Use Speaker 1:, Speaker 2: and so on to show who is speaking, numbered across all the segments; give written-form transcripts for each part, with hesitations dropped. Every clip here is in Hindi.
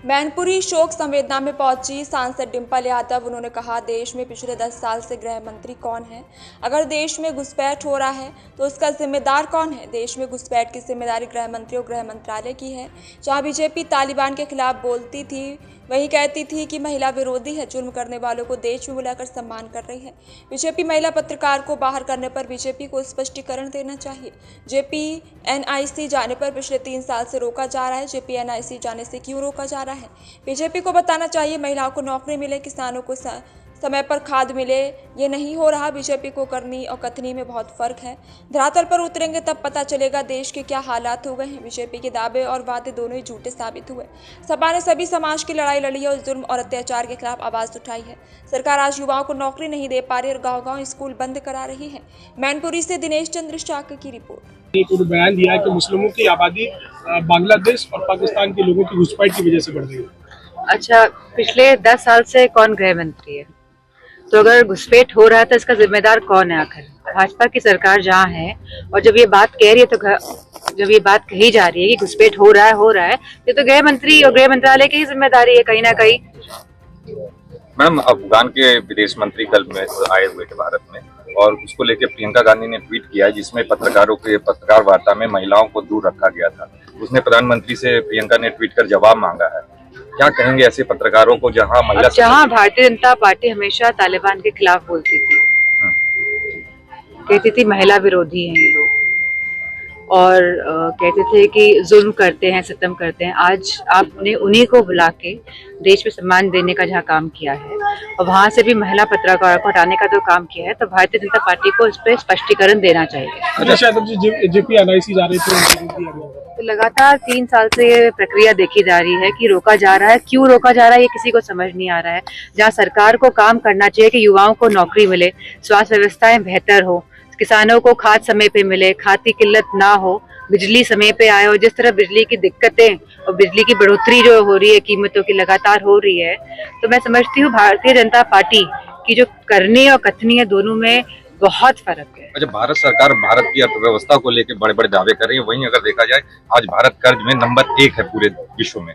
Speaker 1: मैनपुरी शोक संवेदना में पहुंची सांसद डिंपल यादव। उन्होंने कहा, देश में पिछले 10 साल से गृह मंत्री कौन है? अगर देश में घुसपैठ हो रहा है तो उसका जिम्मेदार कौन है? देश में घुसपैठ की जिम्मेदारी गृह मंत्री और गृह मंत्रालय की है। जहां बीजेपी तालिबान के खिलाफ बोलती थी, वही कहती थी कि महिला विरोधी है। जुर्म करने वालों को देश में बुलाकर सम्मान कर रही है। बीजेपी महिला पत्रकार को बाहर करने पर बीजेपी को स्पष्टीकरण देना चाहिए। जेपीएनआईसी जाने पर पिछले 3 साल से रोका जा रहा है। जेपीएनआईसी जाने से क्यों रोका जा रहा है? बीजेपी को बताना चाहिए। महिलाओं को नौकरी मिले, किसानों को समय पर खाद मिले, ये नहीं हो रहा। बीजेपी को करनी और कथनी में बहुत फर्क है। धरातल पर उतरेंगे तब पता चलेगा देश के क्या हालात हो गए हैं। बीजेपी के दावे और वादे दोनों ही झूठे साबित हुए। सपा ने सभी समाज की लड़ाई लड़ी है और जुर्म और अत्याचार के खिलाफ आवाज उठाई है। सरकार आज युवाओं को नौकरी नहीं दे पा रही और गाँव-गाँव स्कूल बंद करा रही है। मैनपुरी से दिनेश चंद्र शाक्य की रिपोर्ट।
Speaker 2: एक बयान दिया है कि मुस्लिमों की आबादी बांग्लादेश और पाकिस्तान के लोगों की घुसपैठ की वजह से बढ़ रही है।
Speaker 3: अच्छा, पिछले 10 साल से कौन गृह मंत्री है? तो अगर घुसपैठ हो रहा है तो इसका जिम्मेदार कौन है? आखिर भाजपा की सरकार जहाँ है और जब ये बात कह रही है तो जब ये बात कही जा रही है कि घुसपैठ हो रहा है ये तो गृह मंत्री और गृह मंत्रालय की ही जिम्मेदारी है कहीं ना कहीं।
Speaker 4: मैम, अफगान के विदेश मंत्री कल में आए हुए थे भारत में और उसको लेकर प्रियंका गांधी ने ट्वीट किया है जिसमें पत्रकार वार्ता में महिलाओं को दूर रखा गया था। उसने प्रधानमंत्री से प्रियंका ने ट्वीट कर जवाब मांगा है। क्या कहेंगे ऐसे पत्रकारों को जहां
Speaker 3: भारतीय जनता पार्टी हमेशा तालिबान के खिलाफ बोलती थी, कहती थी महिला विरोधी हैं ये लोग और कहते थे कि जुल्म करते हैं, सितम करते हैं। आज आपने उन्हीं को बुला के देश में सम्मान देने का जहाँ काम किया है और वहाँ से भी महिला पत्रकारों को हटाने का जो काम किया है, तो भारतीय जनता पार्टी को इस पर स्पष्टीकरण देना चाहिए।
Speaker 2: जेपीएनआईसी जा रही थी,
Speaker 3: तो लगातार 3 साल से ये प्रक्रिया देखी जा रही है कि रोका जा रहा है। क्यों रोका जा रहा है ये किसी को समझ नहीं आ रहा है। जहाँ सरकार को काम करना चाहिए कि युवाओं को नौकरी मिले, स्वास्थ्य व्यवस्थाएं बेहतर हो, किसानों को खाद समय पे मिले, खाद की किल्लत ना हो, बिजली समय पे आए। और जिस तरह बिजली की दिक्कतें और बिजली की बढ़ोतरी जो हो रही है, कीमतों की लगातार हो रही है, तो मैं समझती हूँ भारतीय जनता पार्टी की जो करनी और कथनी है दोनों में बहुत फर्क है।
Speaker 4: अच्छा, भारत सरकार भारत की अर्थव्यवस्था को लेकर बड़े बड़े दावे कर रही है, वहीं अगर देखा जाए आज भारत कर्ज में नंबर 1 है पूरे विश्व में।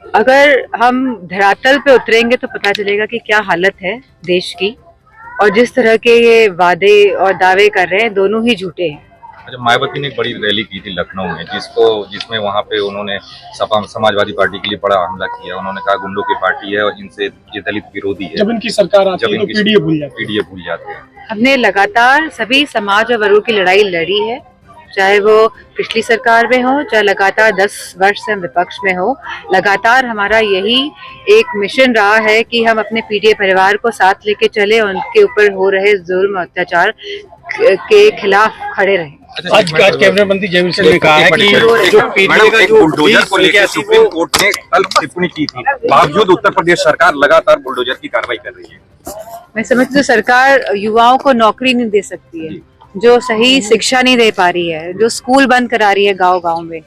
Speaker 3: अगर हम धरातल पे उतरेंगे तो पता चलेगा कि क्या हालत है देश की और जिस तरह के ये वादे और दावे कर रहे हैं दोनों ही झूठे हैं।
Speaker 4: अच्छा, मायावती ने एक बड़ी रैली की थी लखनऊ में जिसमें वहां पे उन्होंने समाजवादी पार्टी के लिए बड़ा हमला किया। उन्होंने कहा गुंडों की पार्टी है और इनसे ये दलित विरोधी है।
Speaker 2: जब इनकी सरकार आती है तो पीडीए भूल जाते हैं।
Speaker 3: हमने लगातार सभी समाज और वर्गों की लड़ाई लड़ी है, चाहे वो पिछली सरकार में हो, चाहे लगातार 10 वर्ष से हम विपक्ष में हो। लगातार हमारा यही एक मिशन रहा है कि हम अपने पीडीए परिवार को साथ लेके चले और उनके ऊपर हो रहे जुल्म अत्याचार के खिलाफ खड़े रहे।
Speaker 2: आज कैबिनेट मंत्री जयवीर सिंह ने कहा है कि जो पीडीए का जो बुलडोजर को लेकर सुप्रीम कोर्ट ने कल टिप्पणी की थी, बावजूद उत्तर प्रदेश सरकार लगातार बुलडोजर की कार्रवाई कर रही है।
Speaker 3: मैं समझती हूँ सरकार युवाओं को नौकरी नहीं दे सकती है, जो सही शिक्षा नहीं दे पा रही है, जो स्कूल बंद करा रही है गांव-गांव में,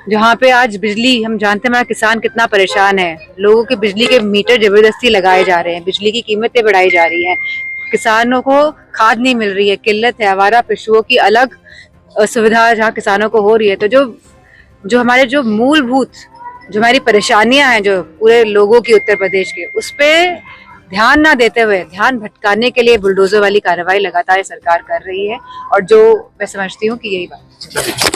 Speaker 3: जहाँ पे आज बिजली, हम जानते हैं हमारा किसान कितना परेशान है, लोगों के बिजली के मीटर जबरदस्ती लगाए जा रहे हैं, बिजली की कीमतें बढ़ाई जा रही हैं, किसानों को खाद नहीं मिल रही है, किल्लत है, आवारा पशुओं की अलग असुविधा जहाँ किसानों को हो रही है। तो जो हमारे जो मूलभूत जो हमारी परेशानियां हैं जो पूरे लोगों की उत्तर प्रदेश के, उस पे ध्यान ना देते हुए ध्यान भटकाने के लिए बुलडोजर वाली कार्रवाई लगातार सरकार कर रही है और जो मैं समझती हूँ कि यही बात है।